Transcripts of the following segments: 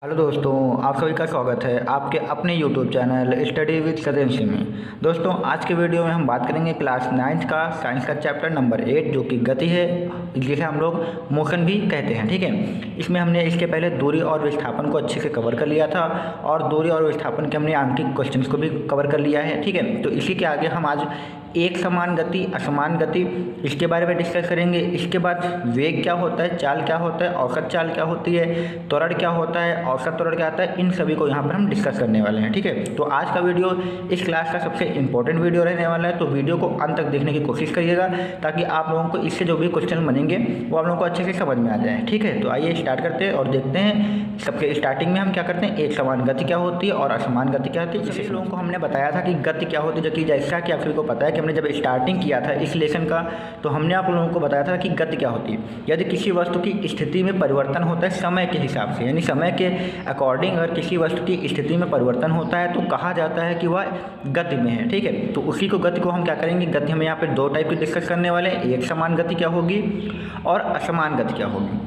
Hello दोस्तों, आप सभी का स्वागत है आपके अपने YouTube channel study with Satyendra में। दोस्तों, आज के वीडियो में हम बात करेंगे क्लास 9th का साइंस का चैप्टर नंबर 8 जो कि गति है, जिसे हम लोग मोशन भी कहते हैं। ठीक है, इसमें हमने इसके पहले दूरी और विस्थापन को अच्छे से कवर कर लिया था और दूरी और विस्थापन के हमने आंकिक क्वेश्चन को भी कवर कर लिया है। ठीक है, तो इसी के आगे हम आज एक समान गति, असमान गति, इसके बारे में डिस्कस करेंगे। इसके बाद वेग क्या होता है, चाल क्या होता है, औसत चाल क्या होती है, त्वरण क्या होता है, औसत त्वरण क्या आता है, इन सभी को यहाँ पर हम डिस्कस करने वाले हैं। ठीक है, तो आज का वीडियो इस क्लास का सबसे इंपॉर्टेंट वीडियो रहने वाला है, तो वीडियो को अंत तक देखने की कोशिश करिएगा ताकि आप लोगों को इससे जो भी क्वेश्चन बनेंगे वो आप लोगों को अच्छे से समझ में आ जाए। ठीक है, तो आइए स्टार्ट करते हैं और देखते हैं। सबसे स्टार्टिंग में हम क्या करते हैं, एक समान गति क्या होती है और असमान गति क्या होती है। सभी लोगों को हमने बताया था कि गति क्या होती है, जो कि जैसा कि आप सभी को पता है कि हमने जब स्टार्टिंग किया था इस लेसन का, तो हमने आप लोगों को बताया था कि गति क्या होती है। यदि किसी वस्तु की स्थिति में परिवर्तन होता है समय के हिसाब से, यानी समय के अकॉर्डिंग अगर किसी वस्तु की स्थिति में परिवर्तन होता है तो कहा जाता है कि वह गति में है। ठीक है, तो उसी को गति को हम क्या करेंगे, गति हम यहाँ पे दो टाइप की डिस्कस करने वाले हैं, एक समान गति क्या होगी और असमान गति क्या होगी।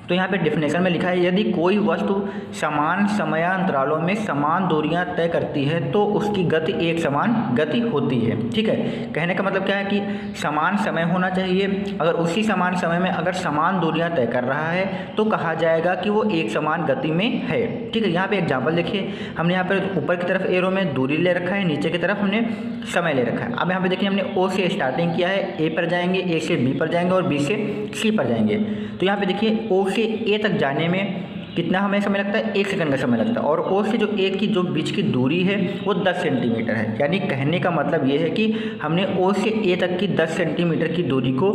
तो यहाँ पे डेफिनेशन में लिखा है, यदि कोई वस्तु समान समयांतरालों में समान दूरियां तय करती है तो उसकी गति एक समान गति होती है। ठीक है, कहने का मतलब क्या है कि समान समय होना चाहिए। अगर उसी समान समय में अगर समान दूरियां तय कर रहा है तो कहा जाएगा कि वो एक समान गति में है। ठीक है, यहाँ पे एग्जाम्पल देखिए, हमने यहाँ पर ऊपर की तरफ एरो में दूरी ले रखा है, नीचे की तरफ हमने समय ले रखा है। अब यहाँ पे देखिए, हमने ओ से स्टार्टिंग किया है, ए पर जाएंगे, ए से बी पर जाएंगे और बी से सी पर जाएंगे। तो यहाँ पे देखिए, ओ से ए तक जाने में कितना हमें समय लगता है, 1 सेकंड का समय लगता है। और ओ से जो ए की जो बीच की दूरी है वो 10 सेंटीमीटर है। यानी कहने का मतलब ये है कि हमने ओ से ए तक की 10 सेंटीमीटर की दूरी को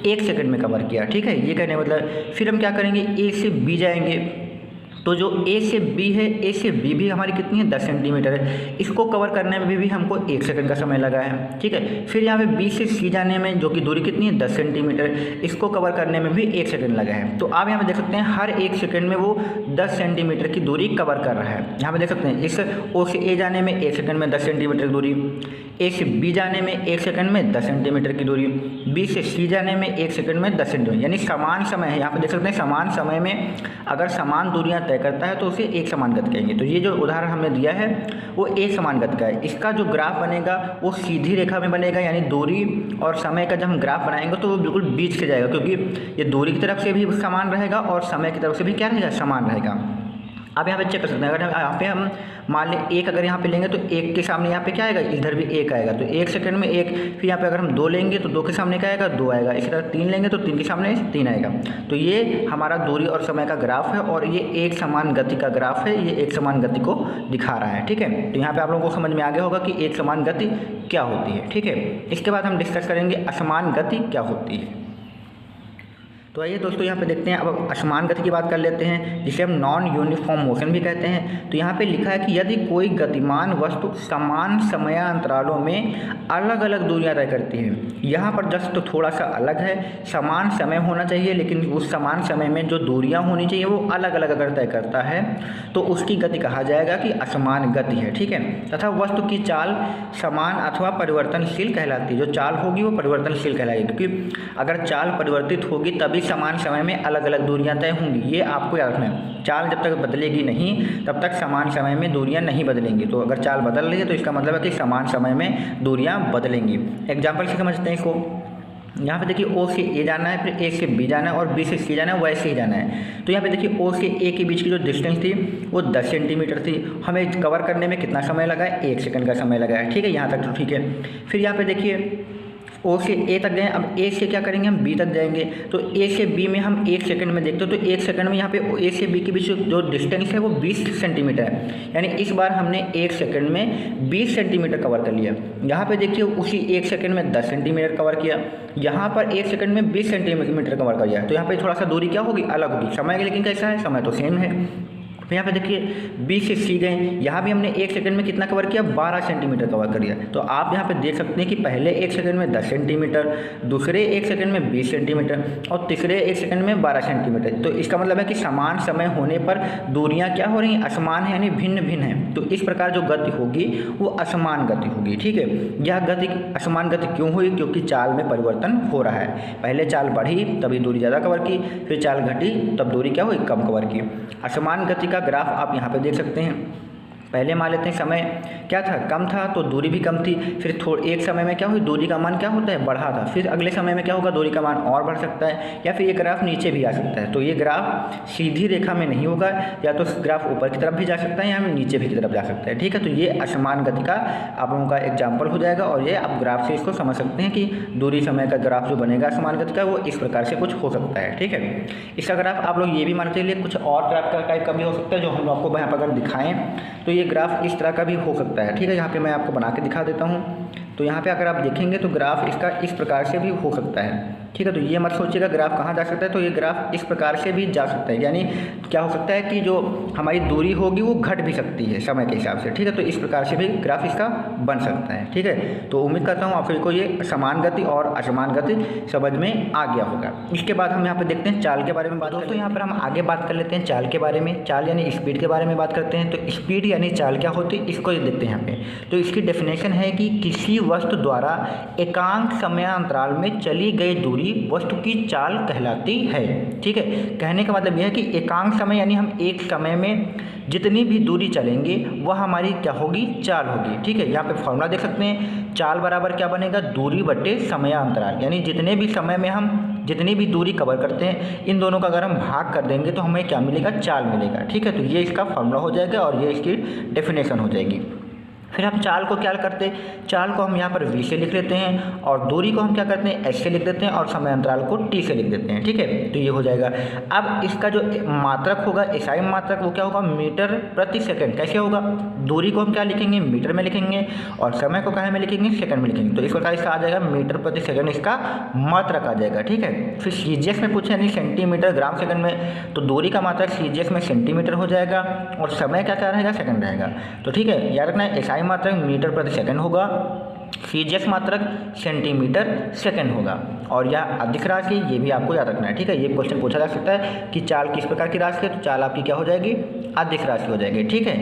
1 सेकंड में कवर किया। ठीक है, ये कहने का मतलब। फिर हम क्या करेंगे, ए से बी जाएंगे, तो जो ए से बी है, ए से बी भी हमारी कितनी है, 10 सेंटीमीटर है। इसको कवर करने में भी हमको 1 सेकंड का समय लगा है। ठीक है, फिर यहाँ पे बी से सी जाने में जो कि दूरी कितनी है, 10 सेंटीमीटर, इसको कवर करने में भी 1 सेकंड लगा है। तो आप यहाँ पे देख सकते हैं हर 1 सेकंड में वो 10 सेंटीमीटर की दूरी कवर कर रहा है। यहाँ पे देख सकते हैं, इस ओ से ए जाने में 1 सेकंड में 10 सेंटीमीटर की दूरी, ए से बी जाने में 1 सेकंड में 10 सेंटीमीटर की दूरी, बी से सी जाने में 1 सेकंड में 10 सेंटीमीटर, यानी समान समय है। यहाँ पे देख सकते हैं समान समय में अगर समान दूरियां तय करता है तो उसे एक समान गति कहेंगे। तो ये जो उदाहरण हमने दिया है वो एक समान गति का है। इसका जो ग्राफ बनेगा वो सीधी रेखा में बनेगा, यानी दूरी और समय का जब हम ग्राफ बनाएंगे तो वो बिल्कुल बीच से जाएगा, क्योंकि ये दूरी की तरफ से भी समान रहेगा और समय की तरफ से भी क्या रहेगा, समान रहेगा। अब यहाँ पे चेक कर सकते हैं, अगर यहाँ पे हम मान लें एक अगर यहाँ पे लेंगे तो एक के सामने यहाँ पे क्या आएगा, इधर भी एक आएगा, तो 1 सेकंड में एक। फिर यहाँ पे अगर हम 2 लेंगे तो 2 के सामने क्या आएगा, 2 आएगा। इसी तरह 3 लेंगे तो 3 के सामने 3 आएगा। तो ये हमारा दूरी और समय का ग्राफ है और ये एक समान गति का ग्राफ है, ये एक समान गति को दिखा रहा है। ठीक है, तो यहाँ पर आप लोगों को समझ में आ गया होगा कि एक समान गति क्या होती है। ठीक है, इसके बाद हम डिस्कस करेंगे असमान गति क्या होती है। तो आइए दोस्तों, यहाँ पे देखते हैं। अब असमान गति की बात कर लेते हैं, जिसे हम नॉन यूनिफॉर्म मोशन भी कहते हैं। तो यहाँ पे लिखा है कि यदि कोई गतिमान वस्तु समान समयांतरालों में अलग अलग दूरियां तय करती है, यहाँ पर जस्ट तो थोड़ा सा अलग है, समान समय होना चाहिए लेकिन उस समान समय में जो दूरियाँ होनी चाहिए वो अलग अलग अगर तय करता है तो उसकी गति कहा जाएगा कि असमान गति है। ठीक है, तथा वस्तु की चाल समान अथवा परिवर्तनशील कहलाती है। जो चाल होगी वो परिवर्तनशील कहलाएगी, क्योंकि अगर चाल परिवर्तित होगी तभी समान समय में अलग अलग दूरियां तय होंगी। ये आपको याद रखना है, चाल जब तक बदलेगी नहीं तब तक समान समय में दूरियां नहीं बदलेंगी। तो अगर चाल बदल रही है तो इसका मतलब है कि समान समय में दूरियां बदलेंगी। एग्जाम्पल से समझते हैं इसको। यहाँ पे देखिए, ओ से ए जाना है, फिर ए से बी जाना है और बी से सी जाना है, वैसे ही जाना है। तो यहाँ पे देखिए, ओ से ए के बीच की जो डिस्टेंस थी वो 10 सेंटीमीटर थी। हमें कवर करने में कितना समय लगा है, 1 सेकंड का समय लगा है। ठीक है, यहाँ तक तो ठीक है। फिर यहाँ पे देखिए, ओ से ए तक गए, अब ए से क्या करेंगे, हम बी तक जाएंगे। तो ए से बी में हम 1 सेकंड में देखते हो तो 1 सेकंड में यहाँ पे ए से बी के बीच जो डिस्टेंस है वो 20 सेंटीमीटर है। यानी इस बार हमने 1 सेकंड में 20 सेंटीमीटर कवर कर लिया। यहाँ पे देखिए, उसी 1 सेकंड में 10 सेंटीमीटर कवर किया, यहाँ पर 1 सेकंड में 20 सेंटीमीटर कवर कर लिया। तो यहाँ पे थोड़ा सा दूरी क्या होगी, अलग होगी। समय लेकिन कैसा है, समय तो सेम है। फिर यहाँ पे देखिए, बी से सी गए, यहाँ भी हमने 1 सेकंड में कितना कवर किया, 12 सेंटीमीटर कवर कर लिया। तो आप यहाँ पे देख सकते हैं कि पहले 1 सेकंड में 10 सेंटीमीटर, दूसरे 1 सेकंड में 20 सेंटीमीटर और तीसरे 1 सेकंड में 12 सेंटीमीटर। तो इसका मतलब है कि समान समय होने पर दूरियाँ क्या हो रही हैं, असमान है, यानी भिन्न भिन्न है। तो इस प्रकार जो गति होगी वो असमान गति होगी। ठीक है, यह गति असमान गति क्यों हुई, क्योंकि चाल में परिवर्तन हो रहा है। पहले चाल बढ़ी तभी दूरी ज़्यादा कवर की, फिर चाल घटी तब दूरी क्या हुई, कम कवर की। असमान गति का ग्राफ आप यहाँ पे देख सकते हैं। पहले मान लेते हैं समय क्या था, कम था तो दूरी भी कम थी, फिर एक समय में क्या हुई, दूरी का मान क्या होता है, बढ़ा था, फिर अगले समय में क्या होगा, दूरी का मान और बढ़ सकता है, या फिर ये ग्राफ नीचे भी आ सकता है। तो ये ग्राफ सीधी रेखा में नहीं होगा, या तो ग्राफ ऊपर की तरफ भी जा सकता है या नीचे भी की तरफ जा सकता है। ठीक है, तो ये असमान गति का आप लोगों का एग्जाम्पल हो जाएगा, और ये आप ग्राफ से इसको समझ सकते हैं कि दूरी समय का ग्राफ जो बनेगा असमान गति का वो इस प्रकार से कुछ हो सकता है। ठीक है, इसका ग्राफ आप लोग ये भी मान के लिए कुछ और ग्राफ का टाइप का भी हो सकता है, जो हम आपको यहाँ पर अगर दिखाएं तो ये ग्राफ इस तरह का भी हो सकता है। ठीक है, यहाँ पे मैं आपको बना के दिखा देता हूँ। तो यहाँ पे अगर आप देखेंगे तो ग्राफ इसका इस प्रकार से भी हो सकता है। ठीक है, तो ये मत सोचिएगा ग्राफ कहाँ जा सकता है, तो ये ग्राफ इस प्रकार से भी जा सकता है, यानी क्या हो सकता है कि जो हमारी दूरी होगी वो घट भी सकती है समय के हिसाब से। ठीक है, तो इस प्रकार से भी ग्राफ इसका बन सकता है। ठीक है, तो उम्मीद करता हूँ आप सभी को ये समान गति और असमान गति समझ में आ गया होगा। इसके बाद हम यहाँ पे देखते हैं चाल के बारे में बात। दोस्तों यहाँ पर हम आगे बात कर लेते हैं चाल के बारे में। चाल यानी स्पीड के बारे में बात करते हैं। तो स्पीड यानी चाल क्या होती है, इसको देखते हैं यहाँ पे। तो इसकी डेफिनेशन है कि किसी वस्तु द्वारा एकांक समयांतराल में चली गई दूरी वस्तु की चाल कहलाती है। ठीक है, कहने का मतलब यह है कि एकांक समय यानी हम एक समय में जितनी भी दूरी चलेंगे वह हमारी क्या होगी, चाल होगी। ठीक है, यहाँ पे फॉर्मूला देख सकते हैं, चाल बराबर क्या बनेगा, दूरी बटे समयांतराल, यानी जितने भी समय में हम जितनी भी दूरी कवर करते हैं इन दोनों का अगर हम भाग कर देंगे तो हमें क्या मिलेगा, चाल मिलेगा। ठीक है, तो ये इसका फॉर्मूला हो जाएगा और ये इसकी डेफिनेशन हो जाएगी। फिर हम चाल को क्या करते हैं, चाल को हम यहाँ पर v से लिख लेते हैं और दूरी को हम क्या करते हैं, s से लिख देते हैं और समय अंतराल को t से लिख देते हैं। ठीक है, तो ये हो जाएगा। अब इसका जो मात्रक होगा, SI मात्रक, वो क्या होगा, मीटर प्रति सेकंड। कैसे होगा, दूरी को हम क्या लिखेंगे, मीटर में लिखेंगे और समय को क्या में लिखेंगे, सेकंड में लिखेंगे। तो इस प्रकार इसका आ जाएगा मीटर प्रति सेकंड, इसका मात्रक आ जाएगा। ठीक है, फिर CGS में पूछे यानी सेंटीमीटर ग्राम सेकंड में, तो दूरी का मात्रक CGS में सेंटीमीटर हो जाएगा और समय क्या क्या रहेगा, सेकंड रहेगा। तो ठीक है, याद रखना है SI मात्रक मीटर प्रति सेकंड होगा, CGS मात्रक सेंटीमीटर सेकंड होगा, और यह अधिक राशि ये भी आपको याद रखना है। ठीक है, ये क्वेश्चन पूछा जा सकता है कि चाल किस प्रकार की राशि है, तो चाल आपकी क्या हो जाएगी, अधिक राशि हो जाएगी। ठीक है,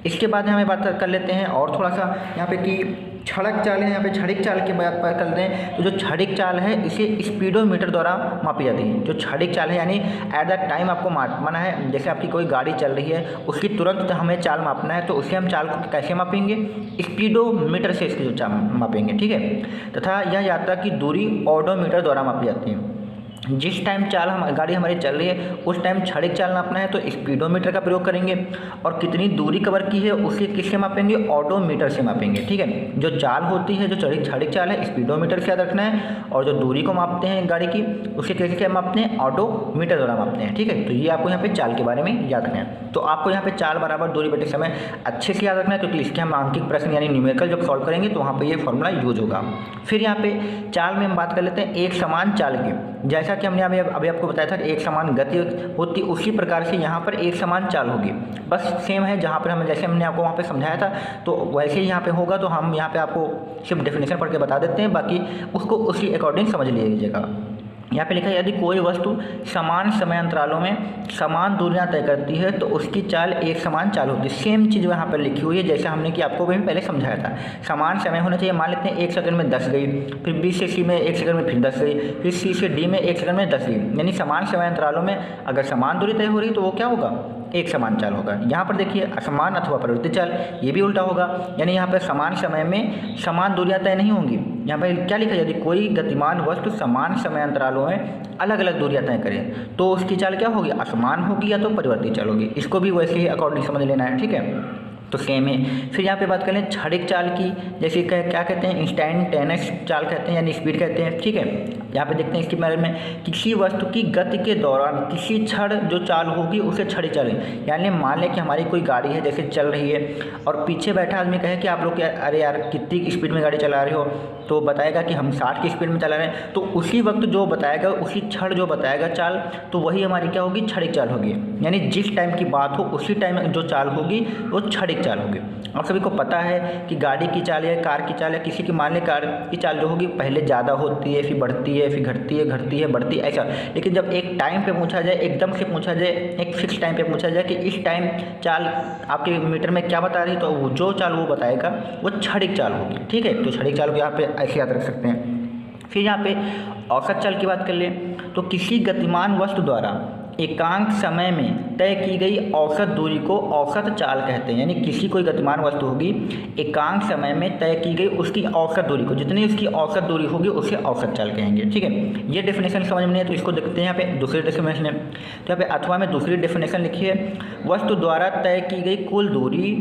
इसके बाद हमें बात कर लेते हैं और थोड़ा सा यहाँ पे कि क्षणिक चाल है। यहाँ पे क्षणिक चाल की बात कर लेते हैं। तो जो क्षणिक चाल है इसे स्पीडोमीटर द्वारा मापी जाती है। जो क्षणिक चाल है यानी एट द टाइम आपको मापना है, जैसे आपकी कोई गाड़ी चल रही है उसकी तुरंत हमें चाल मापना है, तो उसे हम चाल को कैसे मापेंगे, स्पीडोमीटर से इसकी जो चाल मापेंगे। ठीक है, तथा यह यात्रा की दूरी ओडोमीटर द्वारा मापी जाती है। जिस टाइम चाल गाड़ी हमारी चल रही है उस टाइम क्षणिक चाल नापना है तो स्पीडोमीटर का प्रयोग करेंगे, और कितनी दूरी कवर की है उसे किससे मापेंगे, ऑडोमीटर से मापेंगे। ठीक है, जो चाल होती है, जो क्षणिक चाल है, स्पीडोमीटर से याद रखना है, और जो दूरी को मापते हैं गाड़ी की उसे कैसे मापते हैं, ऑडोमीटर द्वारा मापते हैं। ठीक है, तो ये आपको यहाँ पे चाल के बारे में याद रखना है। तो आपको यहाँ पे चाल बराबर दूरी बटे समय अच्छे से याद रखना है, क्योंकि इसके हम आंकिक प्रश्न यानी न्यूमेरिकल जब सॉल्व करेंगे तो वहाँ पे ये फॉर्मूला यूज होगा। फिर यहाँ पे चाल में हम बात कर लेते हैं एक समान चाल की। जैसा कि हमने अभी आपको बताया था कि एक समान गति होती, उसी प्रकार से यहाँ पर एक समान चाल होगी, बस सेम है। जहाँ पर हम जैसे हमने आपको वहाँ पे समझाया था तो वैसे ही यहाँ पे होगा। तो हम यहाँ पे आपको सिर्फ डेफिनेशन पढ़ के बता देते हैं, बाकी उसको उसी अकॉर्डिंग समझ लीजिएगा। यहाँ पे लिखा है यदि कोई वस्तु समान समय अंतरालों में समान दूरियां तय करती है तो उसकी चाल एक समान चाल होती है। सेम चीज़ यहाँ पर लिखी हुई है जैसे हमने कि आपको भी पहले समझाया था। समान समय होना चाहिए। मान लेते हैं 1 सेकंड में 10 गई, फिर B से C में 1 सेकंड में फिर 10 गई, फिर C से D में 1 सेकंड में 10 गई। यानी समान समय अंतरालों में अगर समान दूरी तय हो रही तो वो क्या होगा, एक समान चाल होगा। यहाँ पर देखिए असमान अथवा परिवर्तित चाल, ये भी उल्टा होगा। यानी यहाँ पर समान समय में समान दूरियां तय नहीं होंगी। यहाँ पर क्या लिखा है, यदि कोई गतिमान वस्तु समान समय अंतरालों में अलग अलग दूरियां तय करें तो उसकी चाल क्या होगी, असमान होगी या तो परिवर्तित चाल होगी। इसको भी वैसे ही अकॉर्डिंग समझ लेना है। ठीक है, तो सेम है। फिर यहाँ पे बात करें क्षणिक चाल की, जैसे क्या कहते हैं, इंस्टैंटेनियस चाल कहते हैं यानी स्पीड कहते हैं। ठीक है, यहाँ पे देखते हैं इसके बारे में, किसी वस्तु की गति के दौरान किसी क्षण जो चाल होगी उसे क्षणिक चाल है। यानी मान लें कि हमारी कोई गाड़ी है जैसे चल रही है और पीछे बैठा आदमी कहे कि आप लोग अरे यार कितनी स्पीड में गाड़ी चला रहे हो, तो बताएगा कि हम 60 की स्पीड में चला रहे हैं। तो उसी वक्त जो बताएगा, उसी क्षण जो बताएगा चाल, तो वही हमारी क्या होगी, क्षणिक चाल होगी। यानी जिस टाइम की बात हो उसी टाइम जो चाल होगी वो क्षणिक चाल होगी। आप सभी को पता है कि गाड़ी की चाल या कार की चाल या किसी की मान लें कार की चाल जो होगी पहले ज़्यादा होती है, फिर बढ़ती है, फिर घटती है, घटती है, बढ़ती है, ऐसा। लेकिन जब एक टाइम पे पूछा जाए, एकदम से पूछा जाए, एक फिक्स टाइम पे पूछा जाए कि इस टाइम चाल आपके मीटर में क्या बता रही, तो वो जो चाल वो बताएगा वो क्षणिक चाल होगी। ठीक है, तो क्षणिक चाल को यहाँ पे ऐसे याद रख सकते हैं। फिर यहाँ पे औसत चाल की बात कर लें तो किसी गतिमान वस्तु द्वारा एकांक समय में तय की गई औसत दूरी को औसत चाल कहते हैं। यानी किसी कोई गतिमान वस्तु होगी, एकांक समय में तय की गई उसकी औसत दूरी को, जितनी उसकी औसत दूरी होगी उसे औसत चाल कहेंगे। ठीक है, ये डेफिनेशन समझ में नहीं है तो इसको देखते हैं। यहाँ पे दूसरी डेफिनेशन है, तो यहाँ पे अथवा में दूसरी डेफिनेशन लिखी है, वस्तु द्वारा तय की गई कुल दूरी,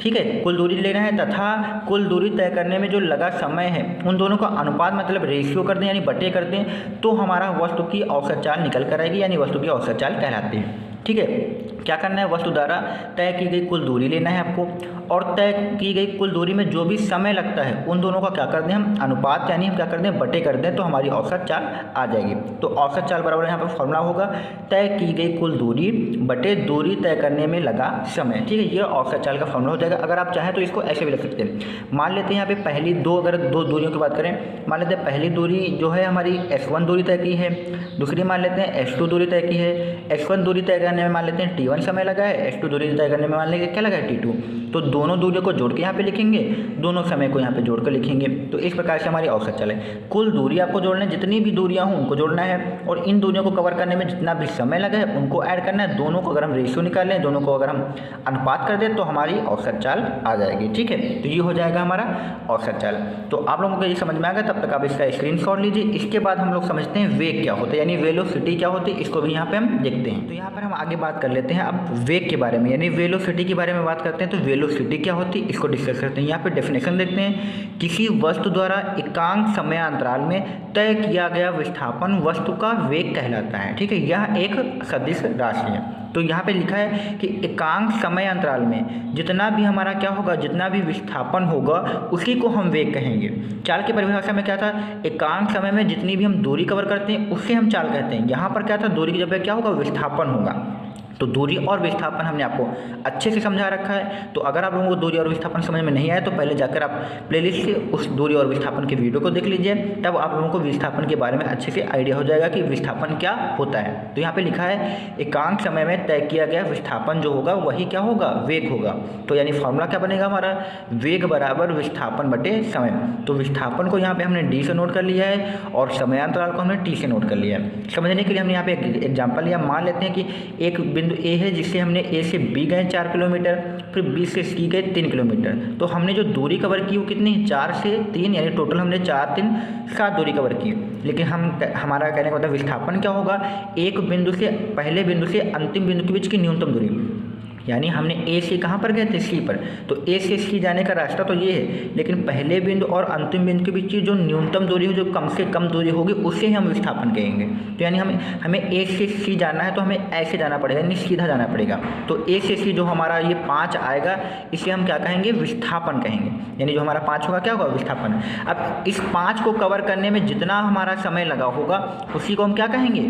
ठीक है, कुल दूरी लेना है तथा कुल दूरी तय करने में जो लगा समय है उन दोनों का अनुपात मतलब रेशियो कर दें यानी बटे कर दें, तो हमारा वस्तु की औसत चाल निकल कर आएगी, यानी वस्तु की औसत चाल कहलाती है। ठीक है, क्या करना है, वस्तु द्वारा तय की गई कुल दूरी लेना है आपको, और तय की गई कुल दूरी में जो भी समय लगता है उन दोनों का क्या कर दें हम अनुपात, यानी हम क्या कर दें बटे कर दें, तो हमारी औसत चाल आ जाएगी। तो औसत चाल बराबर यहाँ पर फॉर्मूला होगा तय की गई कुल दूरी बटे दूरी तय करने में लगा समय। ठीक है, ये औसत चाल का फॉर्मूला हो जाएगा। अगर आप चाहें तो इसको ऐसे भी लिख सकते हैं। मान लेते हैं यहाँ पे पहली दो, अगर दो दूरियों की बात करें, मान लेते हैं पहली दूरी जो है हमारी S1 दूरी तय की है, दूसरी मान लेते हैं S2 दूरी तय की है। S1 दूरी तय करने में मान लेते हैं T1 समय लगा है, S2 दूरी तय करने में मान लेंगे क्या लगा है T2। तो दोनों दूरियों को जोड़ के यहाँ पे लिखेंगे, दोनों समय को यहाँ पे जोड़ कर लिखेंगे। तो इस प्रकार से हमारी औसत चाल है। कुल दूरी आपको जोड़ना है, जितनी भी दूरियाँ हों उनको जोड़ना है, और इन दूरियों को कवर करने में जितना भी समय लगा है उनको ऐड करना है। दोनों को अगर हम रेशियो निकालें, दोनों को अगर हम अनुपात कर दें तो हमारी औसत चाल आ जाएगी। ठीक है, तो ये हो जाएगा हमारा औसत चाल। तो आप लोगों को ये समझ में आ गया, तब तक आप इसका स्क्रीनशॉट लीजिए। इसके बाद हम लोग समझते हैं वेग क्या होता है, यानी वेलोसिटी क्या होती है, इसको भी यहाँ पे हम देखते हैं। तो यहाँ पर हम आगे बात कर लेते हैं अब वेग के बारे में, यानी वेलोसिटी के बारे में बात करते हैं। तो वेलोसिटी क्या होती है इसको डिस्कस करते हैं। यहाँ पे डेफिनेशन देखते हैं, किसी वस्तु द्वारा एकांक समयांतराल में तय किया गया विस्थापन वस्तु का वेग कहलाता है। ठीक है, यह एक सदिश राशि है। तो यहाँ पे लिखा है कि एकांक समय अंतराल में जितना भी हमारा क्या होगा, जितना भी विस्थापन होगा उसी को हम वेग कहेंगे। चाल की परिभाषा में क्या था, एकांक समय में जितनी भी हम दूरी कवर करते हैं उससे हम चाल कहते हैं। यहाँ पर क्या था, दूरी की जगह क्या होगा, विस्थापन होगा। तो दूरी और विस्थापन हमने आपको अच्छे से समझा रखा है। तो अगर आप लोगों को दूरी और विस्थापन समझ में नहीं आए तो पहले जाकर आप प्लेलिस्ट से उस दूरी और विस्थापन के वीडियो को देख लीजिए, तब आप लोगों को विस्थापन के बारे में अच्छे से आइडिया हो जाएगा कि विस्थापन क्या होता है। तो यहाँ पे लिखा है एकांक समय में तय किया गया विस्थापन जो होगा वही क्या होगा, वेग होगा। तो यानी फॉर्मूला क्या बनेगा हमारा, वेग बराबर विस्थापन बटे समय। तो विस्थापन को यहाँ पे हमने डी से नोट कर लिया है और समयांतराल को हमने टी से नोट कर लिया है। समझने के लिए हमने यहाँ पे एक एग्जाम्पल लिया। मान लेते हैं कि एक बिंदु ए है जिससे हमने ए से बी गए 4 किलोमीटर, फिर बी से सी गए 3 किलोमीटर। तो हमने जो दूरी कवर की वो कितनी, 4 से 3, यानी टोटल हमने 4 3 7 दूरी कवर की। लेकिन हमारा कहने का मतलब विस्थापन क्या होगा, एक बिंदु से, पहले बिंदु से अंतिम बिंदु के बीच की न्यूनतम दूरी। यानी हमने ए से कहाँ पर गए थे, सी पर, तो ए से सी जाने का रास्ता तो ये है, लेकिन पहले बिंदु और अंतिम बिंदु के बीच की जो न्यूनतम दूरी हो, जो कम से कम दूरी होगी, उसे हम विस्थापन कहेंगे। तो यानी हमें ए से सी जाना है तो हमें ऐसे जाना पड़ेगा, यानी सीधा जाना पड़ेगा। तो ए से सी जो हमारा ये 5 आएगा, इसे हम क्या कहेंगे, विस्थापन कहेंगे। यानी जो हमारा 5 होगा क्या होगा, विस्थापन। अब इस 5 को कवर करने में जितना हमारा समय लगा होगा उसी को हम क्या कहेंगे,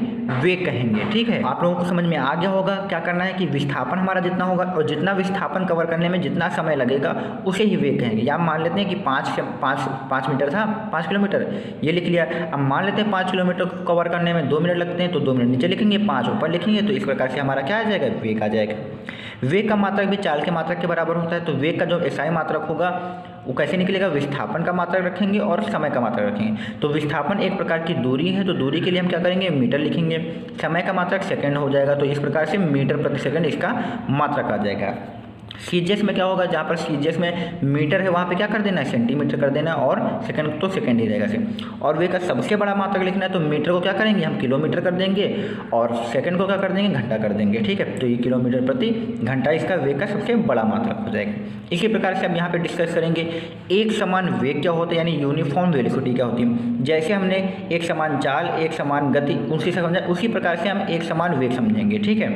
वेग कहेंगे। ठीक है, आप लोगों को समझ में आ गया होगा क्या करना है कि विस्थापन हमारा जितना होगा और जितना विस्थापन कवर करने में जितना समय लगेगा उसे ही वेग कहेंगे। या मान लेते हैं कि 5 मीटर था, 5 किलोमीटर ये लिख लिया। अब मान लेते हैं 5 किलोमीटर को कवर करने में 2 मिनट लगते हैं, तो 2 मिनट नीचे लिखेंगे, 5 ऊपर लिखेंगे। तो इस प्रकार से हमारा क्या आ जाएगा, वेग आ जाएगा। वेग का मात्रक भी चाल के मात्रक के बराबर होता है। तो वेग का जो एसआई मात्रक होगा वो कैसे निकलेगा, विस्थापन का मात्रक रखेंगे और समय का मात्रक रखेंगे। तो विस्थापन एक प्रकार की दूरी है, तो दूरी के लिए हम क्या करेंगे, मीटर लिखेंगे। समय का मात्रक सेकंड हो जाएगा, तो इस प्रकार से मीटर प्रति सेकंड इसका मात्रक आ जाएगा। सीजीएस में क्या होगा, जहाँ पर सीजीएस में मीटर है वहाँ पे क्या कर देना है, सेंटीमीटर कर देना है, और सेकंड तो सेकंड ही रहेगा से। और वे का सबसे बड़ा मात्रक लिखना है तो मीटर को क्या करेंगे, हम किलोमीटर कर देंगे, और सेकंड को क्या कर देंगे, घंटा कर देंगे। ठीक है, तो ये किलोमीटर प्रति घंटा इसका वेग का सबसे बड़ा मात्रक हो जाएगा। इसी प्रकार से हम यहाँ पे डिस्कस करेंगे एक समान वेग क्या होता है, यानी यूनिफॉर्म वेलोसिटी क्या होती है। जैसे हमने एक समान चाल, एक समान गति उसी से समझा, उसी प्रकार से हम एक समान वेग समझेंगे। ठीक है,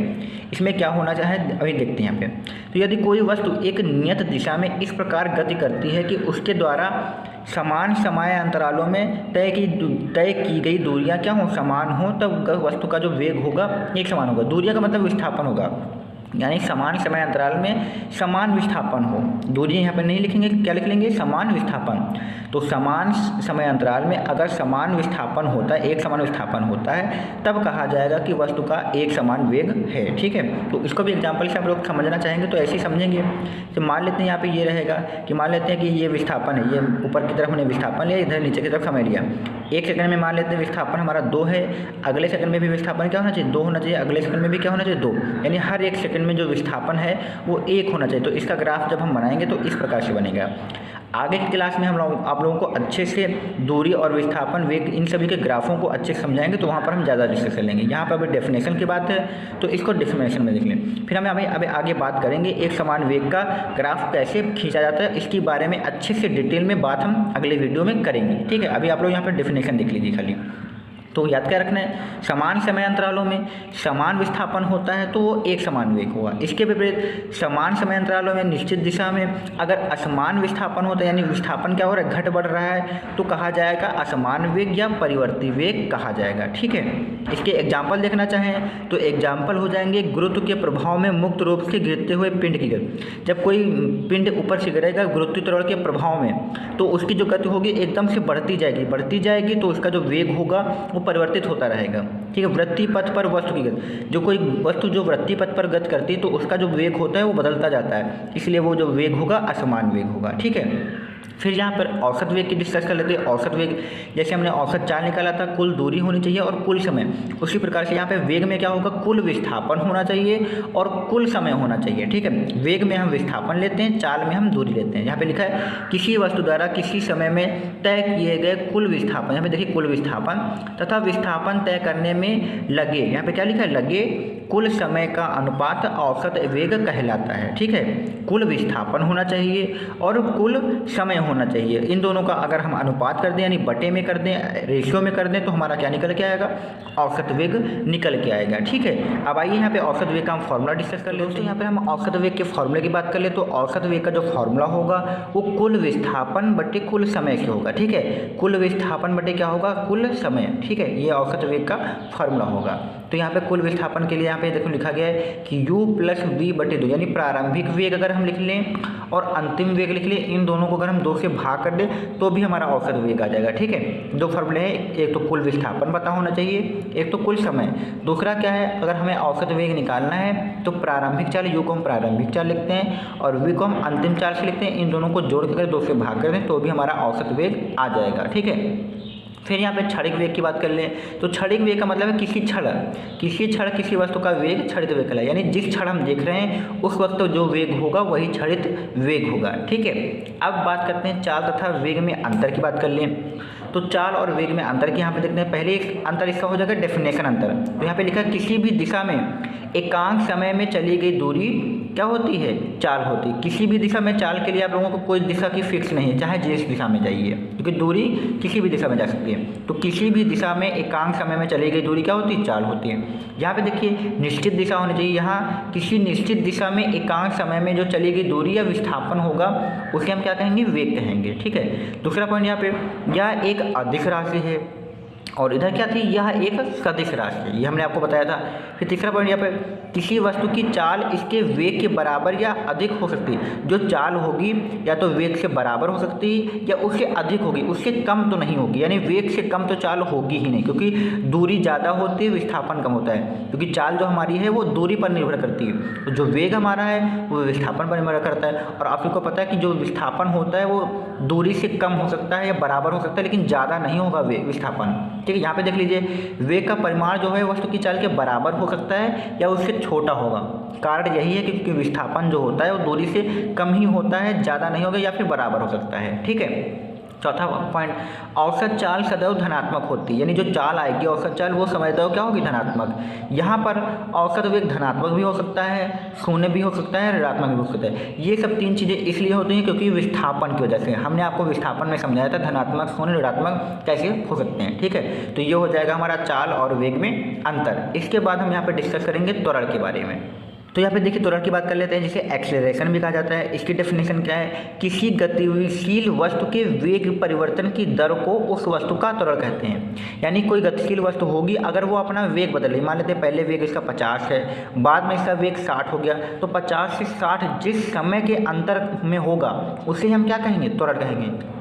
इसमें क्या होना चाहे अभी देखते हैं यहाँ पे। तो यदि कोई वस्तु एक नियत दिशा में इस प्रकार गति करती है कि उसके द्वारा समान समय अंतरालों में तय की गई दूरियां क्या हो, समान हो, तब वस्तु का जो वेग होगा एक समान होगा। दूरियां का मतलब विस्थापन होगा, यानी समान समय अंतराल में समान विस्थापन हो। दूरी यहाँ पर नहीं लिखेंगे, क्या लिख लेंगे, समान विस्थापन। तो समान समय अंतराल में अगर समान विस्थापन होता है, एक समान विस्थापन होता है, तब कहा जाएगा कि वस्तु का एक समान वेग है। ठीक है, तो इसको भी एग्जाम्पल से हम लोग समझना चाहेंगे तो ऐसे ही समझेंगे। तो मान लेते हैं यहाँ पे ये रहेगा कि मान लेते हैं कि ये विस्थापन है, ये ऊपर की तरफ हमने विस्थापन लिया, इधर नीचे की तरफ समय लिया। एक सेकंड में मान लेते हैं विस्थापन हमारा 2 है, अगले सेकंड में भी विस्थापन क्या होना चाहिए 2 होना चाहिए, अगले सेकंड में भी क्या होना चाहिए 2, यानी हर एक सेकंड में जो विस्थापन है वो 1 होना चाहिए। तो इसका ग्राफ जब हम बनाएंगे तो इस प्रकार से बनेगा। आगे की क्लास में हम लोग आप लोगों को अच्छे से दूरी और विस्थापन वेग इन सभी के ग्राफों को अच्छे से समझाएंगे, तो वहाँ पर हम ज़्यादा डिस्कस कर लेंगे। यहाँ पर अभी डेफिनेशन की बात है तो इसको डेफिनेशन में देख लें, फिर हम अभी आगे बात करेंगे एक समान वेग का ग्राफ कैसे खींचा जाता है, इसके बारे में अच्छे से डिटेल में बात हम अगले वीडियो में करेंगे। ठीक है, अभी आप लोग यहाँ पर डेफिनेशन देख लीजिए खाली। तो याद क्या रखना है, समान समय अंतरालों में समान विस्थापन होता है तो वो एक समान वेग होगा। इसके विपरीत समान समय अंतरालों में निश्चित दिशा में अगर असमान विस्थापन होता है, यानी विस्थापन क्या हो रहा है घट बढ़ रहा है, तो कहा जाएगा असमान वेग या परिवर्ती वेग कहा जाएगा। ठीक है, इसके एग्जाम्पल देखना चाहें तो एग्जाम्पल हो जाएंगे गुरुत्व के प्रभाव में मुक्त रूप से गिरते हुए पिंड की गति। जब कोई पिंड ऊपर से गिरेगा गुरुत्व त्वरण के प्रभाव में, तो उसकी जो गति होगी एकदम से बढ़ती जाएगी, तो उसका जो वेग होगा वो परिवर्तित होता रहेगा। ठीक है, वृत्तीय पथ पर वस्तु की गति, जो कोई वस्तु जो वृत्तीय पथ पर गति करती है तो उसका जो वेग होता है वो बदलता जाता है, इसलिए वो जो वेग होगा असमान वेग होगा। ठीक है, फिर यहाँ पर औसत वेग की डिस्कस कर लेते हैं। औसत वेग जैसे हमने औसत चाल निकाला था, कुल दूरी होनी चाहिए और कुल समय, उसी प्रकार से यहाँ पे वेग में क्या होगा कुल विस्थापन होना चाहिए और कुल समय होना चाहिए। ठीक है, वेग में हम विस्थापन लेते हैं, चाल में हम दूरी लेते हैं। यहाँ पे लिखा है किसी वस्तु द्वारा किसी समय में तय किए गए कुल विस्थापन, यहाँ पे देखिए कुल विस्थापन तथा विस्थापन तय करने में लगे, यहाँ पे क्या लिखा है लगे कुल समय का अनुपात औसत वेग कहलाता है। ठीक है, कुल विस्थापन होना चाहिए और कुल समय होना चाहिए, इन दोनों का अगर हम अनुपात कर दें यानी बटे में कर दें, रेशियो में कर दें, तो हमारा क्या निकल के आएगा औसत वेग निकल के आएगा। ठीक है, अब आइए यहाँ पे औसत वेग का हम फॉर्मूला डिस्कस कर लेते हैं। यहाँ पे हम औसत वेग के फॉर्मूले की बात कर ले तो औसत वेग का जो फॉर्मूला होगा वो कुल विस्थापन बटे कुल समय से होगा। ठीक है, कुल विस्थापन बटे क्या होगा कुल समय। ठीक है, ये औसत वेग का फॉर्मूला होगा। तो यहाँ पे कुल विस्थापन के लिए यहाँ पे देखो लिखा गया है कि u + v/2, यानी प्रारंभिक वेग अगर हम लिख लें और अंतिम वेग लिख लें, इन दोनों को अगर हम 2 से भाग कर दें तो भी हमारा औसत वेग आ जाएगा। ठीक है, 2 फॉर्मूले हैं, एक तो कुल विस्थापन पता होना चाहिए, एक तो कुल समय, दूसरा क्या है अगर हमें औसत वेग निकालना है तो प्रारंभिक चाल u को हम प्रारंभिक चाल लिखते हैं और v को हम अंतिम चाल से लिखते हैं, इन दोनों को जोड़ कर 2 से भाग कर दें तो भी हमारा औसत वेग आ जाएगा। ठीक है, फिर यहाँ पे क्षणिक वेग की बात कर लें तो क्षणिक वेग का मतलब है किसी क्षण किसी वस्तु का वेग क्षणिक वेग कहलाएगा, यानी जिस क्षण हम देख रहे हैं उस वक्त जो वेग होगा वही क्षणिक वेग होगा। ठीक है, अब बात करते हैं चाल तथा वेग में अंतर की बात कर लें तो चाल और वेग में अंतर की यहाँ पे देखते हैं। पहले अंतर इसका हो जाएगा डेफिनेशन अंतर। तो यहाँ पे लिखा है किसी भी दिशा में एकांक समय में चली गई दूरी क्या होती है चाल होती है। किसी भी दिशा में चाल के लिए आप लोगों को कोई दिशा की फिक्स नहीं है, चाहे जिस दिशा में जाइए, क्योंकि दूरी किसी भी दिशा में जा सकती है। तो किसी भी दिशा में एकांक समय में चली गई दूरी क्या होती है चाल होती है। यहाँ पे देखिए निश्चित दिशा होनी चाहिए, यहाँ किसी निश्चित दिशा में एकांक समय में जो चली गई दूरी या विस्थापन होगा उसे हम क्या कहेंगे वेग कहेंगे। ठीक है, दूसरा पॉइंट यहाँ पे यह एक अधिक राशि है और इधर क्या थी यह एक सदिश राशि है, ये हमने आपको बताया था। फिर तीसरा पॉइंट यहाँ पे किसी वस्तु की चाल इसके वेग के बराबर या अधिक हो सकती है। जो चाल होगी या तो वेग से बराबर हो सकती है या उससे अधिक होगी, उससे कम तो नहीं होगी, यानी वेग से कम तो चाल होगी ही नहीं, क्योंकि दूरी ज़्यादा होती है विस्थापन कम होता है। क्योंकि चाल जो हमारी है वो दूरी पर निर्भर करती है, तो जो वेग हमारा है वो विस्थापन पर निर्भर करता है। और आप सबको पता है कि जो विस्थापन होता है वो दूरी से कम हो सकता है या बराबर हो सकता है, लेकिन ज़्यादा नहीं होगा विस्थापन। ठीक है, यहाँ पे देख लीजिए वेग का परिमाण जो है वस्तु की चाल के बराबर हो सकता है या उससे छोटा होगा। कारण यही है क्योंकि विस्थापन जो होता है वो दूरी से कम ही होता है, ज़्यादा नहीं होगा या फिर बराबर हो सकता है। ठीक है, चौथा पॉइंट औसत चाल सदैव धनात्मक होती है, यानी जो चाल आएगी औसत चाल वो सदैव क्या होगी धनात्मक। यहाँ पर औसत वेग धनात्मक भी हो सकता है, शून्य भी हो सकता है, ऋणात्मक भी हो सकता है। ये सब 3 चीज़ें इसलिए होती हैं क्योंकि विस्थापन की वजह से। हमने आपको विस्थापन में समझाया था धनात्मक शून्य ऋणात्मक कैसे हो सकते हैं। ठीक है, तो ये हो जाएगा हमारा चाल और वेग में अंतर। इसके बाद हम यहाँ पर डिस्कस करेंगे त्वरण के बारे में। तो यहाँ पे देखिए त्वरण की बात कर लेते हैं, जिसे एक्सेलरेशन भी कहा जाता है। इसकी डेफिनेशन क्या है, किसी गतिशील वस्तु के वेग परिवर्तन की दर को उस वस्तु का त्वरण कहते हैं। यानी कोई गतिशील वस्तु होगी अगर वो अपना वेग बदले, मान लेते हैं पहले वेग इसका 50 है, बाद में इसका वेग 60 हो गया, तो 50 से 60 जिस समय के अंतर में होगा उसे हम क्या कहेंगे त्वरण कहेंगे।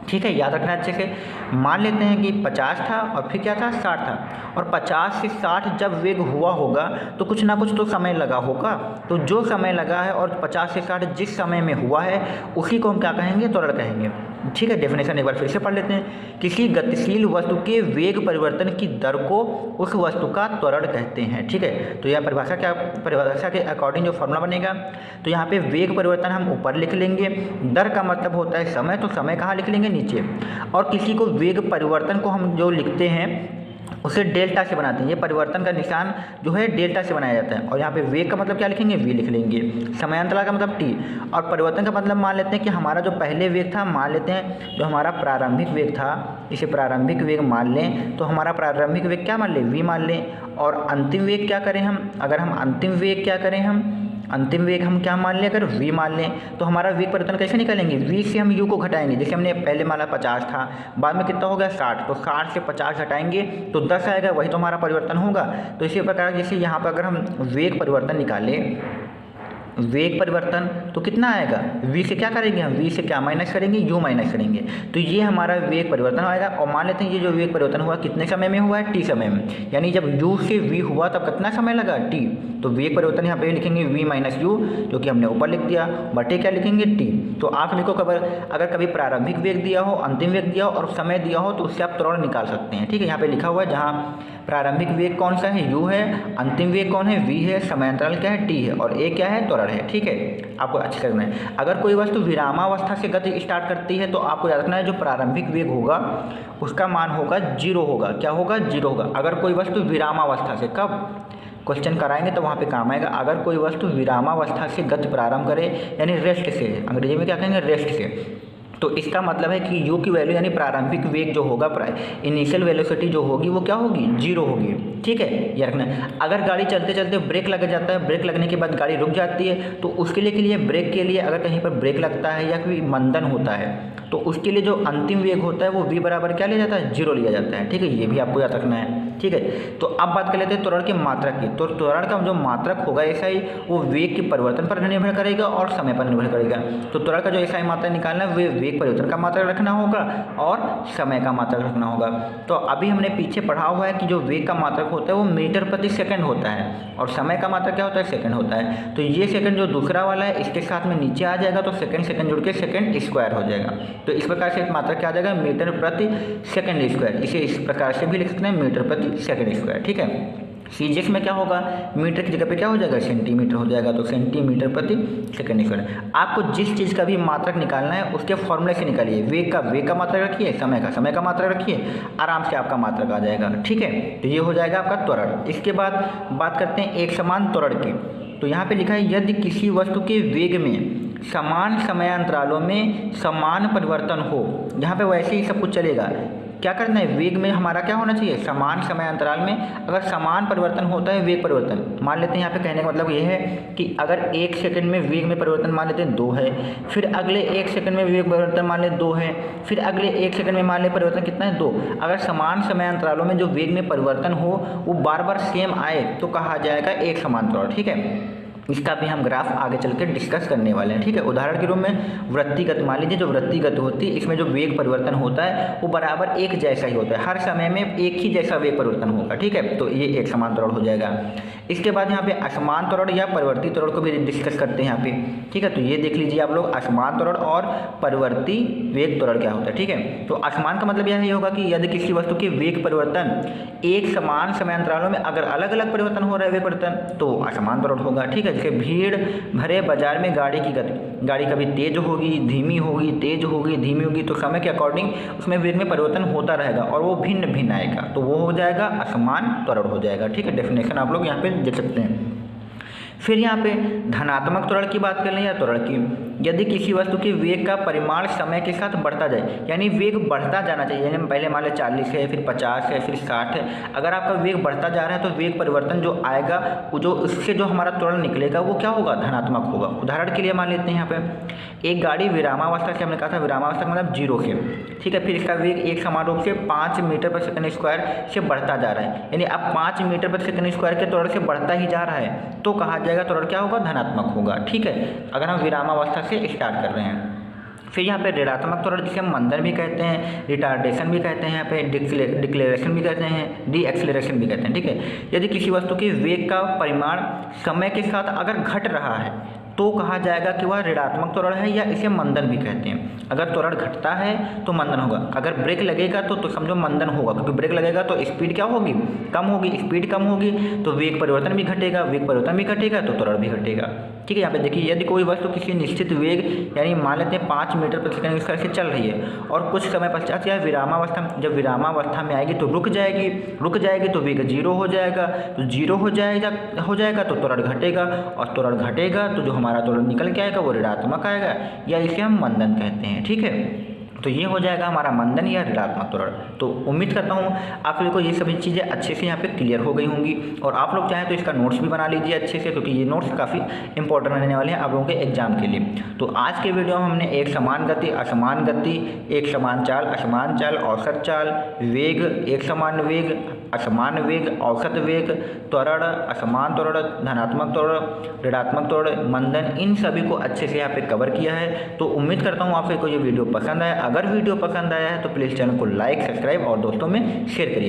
ठीक है, याद रखना अच्छे से। मान लेते हैं कि 50 था और फिर क्या था 60 था, और 50 से 60 जब वेग हुआ होगा तो कुछ ना कुछ तो समय लगा होगा। तो जो समय लगा है और 50 से 60 जिस समय में हुआ है उसी को हम क्या कहेंगे, त्वरण कहेंगे। ठीक है, डेफिनेशन एक बार फिर से पढ़ लेते हैं। किसी गतिशील वस्तु के वेग परिवर्तन की दर को उस वस्तु का त्वरण कहते हैं। ठीक है, तो यह परिभाषा के अकॉर्डिंग जो फॉर्मूला बनेगा, तो यहाँ पे वेग परिवर्तन हम ऊपर लिख लेंगे, दर का मतलब होता है समय, तो समय कहाँ लिख लेंगे, नीचे। और किसी को वेग परिवर्तन को हम जो लिखते हैं उसे डेल्टा से बनाते हैं। ये परिवर्तन का निशान जो है डेल्टा से बनाया जाता है। और यहाँ पे वेग का मतलब क्या लिखेंगे, वी लिख लेंगे। समयांतराल का मतलब टी। और परिवर्तन का मतलब मान लेते हैं कि हमारा जो पहले वेग था, मान लेते हैं जो हमारा प्रारंभिक वेग था, इसे प्रारंभिक वेग मान लें। तो हमारा प्रारंभिक वेग क्या मान लें, वी मान लें। और अंतिम वेग क्या करें हम, अगर हम अंतिम वेग क्या करें, अंतिम वेग हम क्या मान लें, अगर v मान लें, तो हमारा वेग परिवर्तन कैसे निकालेंगे, v से हम u को घटाएंगे। जैसे हमने पहले माना 50 था, बाद में कितना हो गया 60, तो 60 से 50 घटाएंगे तो 10 आएगा, वही तो हमारा परिवर्तन होगा। तो इसी प्रकार जैसे यहाँ पर अगर हम वेग परिवर्तन निकालें, वेग परिवर्तन तो कितना आएगा, v से क्या करेंगे हम, v से क्या माइनस करेंगे, u माइनस करेंगे, तो ये हमारा वेग परिवर्तन आएगा। और मान लेते हैं ये जो वेग परिवर्तन हुआ कितने समय में हुआ है, t समय में, यानी जब u से v हुआ तब कितना समय लगा, t। तो वेग परिवर्तन यहाँ पे लिखेंगे v माइनस यू, जो कि हमने ऊपर लिख दिया, बटे क्या लिखेंगे t। तो आप लिखो अगर कभी प्रारंभिक वेग दिया हो, अंतिम वेग दिया हो और समय दिया हो तो उससे आप त्वरण निकाल सकते हैं। ठीक है, यहाँ पे लिखा हुआ है, जहाँ प्रारंभिक वेग कौन सा है, u है, अंतिम वेग कौन है, v है, समयांतराल क्या है, t है, और a क्या है, त्वरण है। ठीक है, आपको अच्छे से करना है। अगर कोई वस्तु विरामावस्था से गति स्टार्ट करती है तो आपको याद रखना है जो प्रारंभिक वेग होगा उसका मान होगा 0 होगा। क्या होगा, 0 होगा। अगर कोई वस्तु विरामावस्था से, कब क्वेश्चन कराएंगे तो वहाँ पे काम आएगा, अगर कोई वस्तु विरामावस्था से गति प्रारंभ करे, यानी रेस्ट से, अंग्रेजी में क्या कहेंगे, रेस्ट से, तो इसका मतलब है कि u की वैल्यू यानी प्रारंभिक वेग जो होगा, इनिशियल वेलोसिटी जो होगी वो क्या होगी, 0 होगी। ठीक है, ये रखना। अगर गाड़ी चलते चलते ब्रेक लग जाता है, ब्रेक लगने के बाद गाड़ी रुक जाती है, तो उसके लिए ब्रेक के लिए अगर कहीं पर ब्रेक लगता है या कोई मंदन होता है तो उसके लिए जो अंतिम वेग होता है वो v बराबर क्या लिया जाता है, 0 लिया जाता है। ठीक है, ये भी आपको याद रखना है। ठीक है, तो अब बात कर लेते हैं त्वरण के मात्रक की। तो त्वरण का जो मात्रक होगा एसआई वो वेग के परिवर्तन पर निर्भर करेगा और समय पर निर्भर करेगा। तो त्वरण का जो एसआई मात्रक निकालना है वो वेग परिवर्तन का मात्रक रखना होगा और समय का मात्रक रखना होगा। तो अभी हमने पीछे पढ़ा हुआ है कि जो वेग का मात्रक होता है वो मीटर प्रति सेकंड होता है और समय का मात्रक क्या होता है, सेकंड होता है। तो ये सेकंड जो दूसरा वाला है इसके साथ में नीचे आ जाएगा, तो सेकंड जुड़ के सेकंड स्क्वायर हो जाएगा। तो इस प्रकार से मात्रक क्या आ जाएगा, मीटर प्रति सेकंड स्क्वायर। इसे इस प्रकार से भी लिख सकते हैं, मीटर प्रति सेकंड स्क्वायर। ठीक है, सीजीएस में क्या होगा, मीटर की जगह पे क्या हो जाएगा, सेंटीमीटर हो जाएगा, तो सेंटीमीटर प्रति सेकंड स्क्वायर। आपको जिस चीज़ का भी मात्रक निकालना है उसके फॉर्मूले से निकालिए। वेग का मात्रक रखिए, समय का मात्रक रखिए, आराम से आपका मात्रक आ जाएगा। ठीक है, तो ये हो जाएगा आपका त्वरण। इसके बाद बात करते हैं एक समान त्वरण की। तो यहाँ पे लिखा है यदि किसी वस्तु के वेग में समान समयांतरालों में समान परिवर्तन हो, यहाँ पे वैसे ही सब कुछ चलेगा। क्या करना है, वेग में हमारा क्या होना चाहिए, समान समयांतराल में अगर समान परिवर्तन होता है वेग परिवर्तन, मान लेते हैं यहाँ पे कहने का मतलब ये है कि अगर 1 सेकंड में वेग में परिवर्तन मान लेते हैं 2 है, फिर अगले 1 सेकंड में वेग परिवर्तन मान लेते 2 है, फिर अगले 1 सेकंड में मान ले परिवर्तन कितना है, 2। अगर समान समयांतरालों में जो वेग में परिवर्तन हो वो बार बार सेम आए तो कहा जाएगा एक समान त्वरण। ठीक है, इसका भी हम ग्राफ आगे चल के डिस्कस करने वाले हैं। ठीक है, उदाहरण के रूप में वृत्तिगत मान लीजिए, जो वृत्तिगत होती है इसमें जो वेग परिवर्तन होता है वो बराबर एक जैसा ही होता है, हर समय में एक ही जैसा वेग परिवर्तन होगा। ठीक है, तो ये एक समान त्वरण हो जाएगा। इसके बाद यहाँ पे असमान त्वरण या परिवर्ती त्वरण को भी डिस्कस करते हैं यहाँ पे। ठीक है, तो ये देख लीजिए आप लोग, असमान त्वरण और परिवर्ती वेग त्वरण क्या होता है। ठीक है, तो असमान का मतलब यह होगा कि यदि किसी वस्तु के वेग परिवर्तन एक समान समयांतरालों में अगर अलग अलग परिवर्तन हो रहा है वेग परिवर्तन तो असमान त्वरण होगा। ठीक है, जैसे भीड़ भरे बाजार में गाड़ी की गति, गाड़ी कभी तेज होगी, धीमी होगी, तेज होगी, धीमी होगी, तो समय के अकॉर्डिंग उसमें वेग में परिवर्तन होता रहेगा और वो भिन्न भिन्न आएगा, तो वो हो जाएगा असमान त्वरण हो जाएगा। ठीक है, डेफिनेशन आप लोग यहाँ पे देख सकते हैं। फिर यहाँ पे धनात्मक त्वरण की बात कर लें या त्वरण की, यदि किसी वस्तु के वेग का परिमाण समय के साथ बढ़ता जाए, यानी वेग बढ़ता जाना चाहिए, यानी पहले मान लें 40 है, फिर 50 है, फिर 60 है, अगर आपका वेग बढ़ता जा रहा है तो वेग परिवर्तन जो आएगा वो जो उससे जो हमारा त्वरण निकलेगा वो क्या होगा, धनात्मक होगा। उदाहरण के लिए मान लेते हैं यहाँ पे एक गाड़ी विरामावस्था से, हमने कहा था विरामावस्था का मतलब 0 से, ठीक है, फिर इसका वेग एक समान रूप से 5 मीटर पर सेकंड स्क्वायर से बढ़ता जा रहा है, यानी अब 5 मीटर पर सेकंड स्क्वायर के त्वरण से बढ़ता ही जा रहा है तो कहा जाएगा त्वरण क्या होगा, धनात्मक होगा। ठीक है, अगर हम विरामावस्था से स्टार्ट कर रहे हैं। फिर यहाँ पे ऋणात्मक त्वरण जिसे हम मंदन भी कहते हैं, रिटार्डेशन भी कहते हैं, यहाँ पे डिक्लेरेशन भी कहते हैं, डी एक्सेलरेशन भी कहते हैं। ठीक है, यदि किसी वस्तु के वेग का परिमाण समय के साथ अगर घट रहा है तो कहा जाएगा कि वह ऋणात्मक त्वरण है, या इसे मंदन भी कहते हैं। अगर त्वरण घटता है तो मंदन होगा, अगर ब्रेक लगेगा तो समझो मंदन होगा, क्योंकि ब्रेक लगेगा तो स्पीड क्या होगी, कम होगी, स्पीड कम होगी तो वेग परिवर्तन भी घटेगा, वेग परिवर्तन भी घटेगा तो त्वरण भी घटेगा। ठीक है, यहाँ पे देखिए यदि कोई वस्तु किसी निश्चित वेग यानी मान लेते हैं 5 मीटर प्रति सेकंड इस तरह से चल रही है और कुछ समय पश्चात या विरामावस्था, जब विरामावस्था में आएगी तो रुक जाएगी तो वेग 0 हो जाएगा, तो 0 हो जाएगा तो त्वरण घटेगा, और त्वरण घटेगा तो जो हमारा त्वरण निकल के आएगा वो ऋणात्मक आएगा, या इसे हम मंदन कहते हैं। ठीक है, तो ये हो जाएगा हमारा मंदन या ऋणात्मक त्वरण। तो उम्मीद करता हूँ आप लोगों को ये सभी चीज़ें अच्छे से यहाँ पे क्लियर हो गई होंगी, और आप लोग चाहें तो इसका नोट्स भी बना लीजिए अच्छे से, क्योंकि ये नोट्स काफ़ी इंपॉर्टेंट रहने वाले हैं आप लोगों के एग्जाम के लिए। तो आज के वीडियो में हमने एक समान गति, असमान गति, एक समान चाल, असमान चाल, औसत चाल, वेग, एक समान वेग, असमान वेग, औसत वेग, त्वरण, असमान त्वरण, धनात्मक त्वरण, ऋणात्मक त्वरण, मंदन, इन सभी को अच्छे से यहाँ पे कवर किया है। तो उम्मीद करता हूँ आप लोगों को ये वीडियो पसंद आया। अगर वीडियो पसंद आया है तो प्लीज़ चैनल को लाइक, सब्सक्राइब और दोस्तों में शेयर करिए।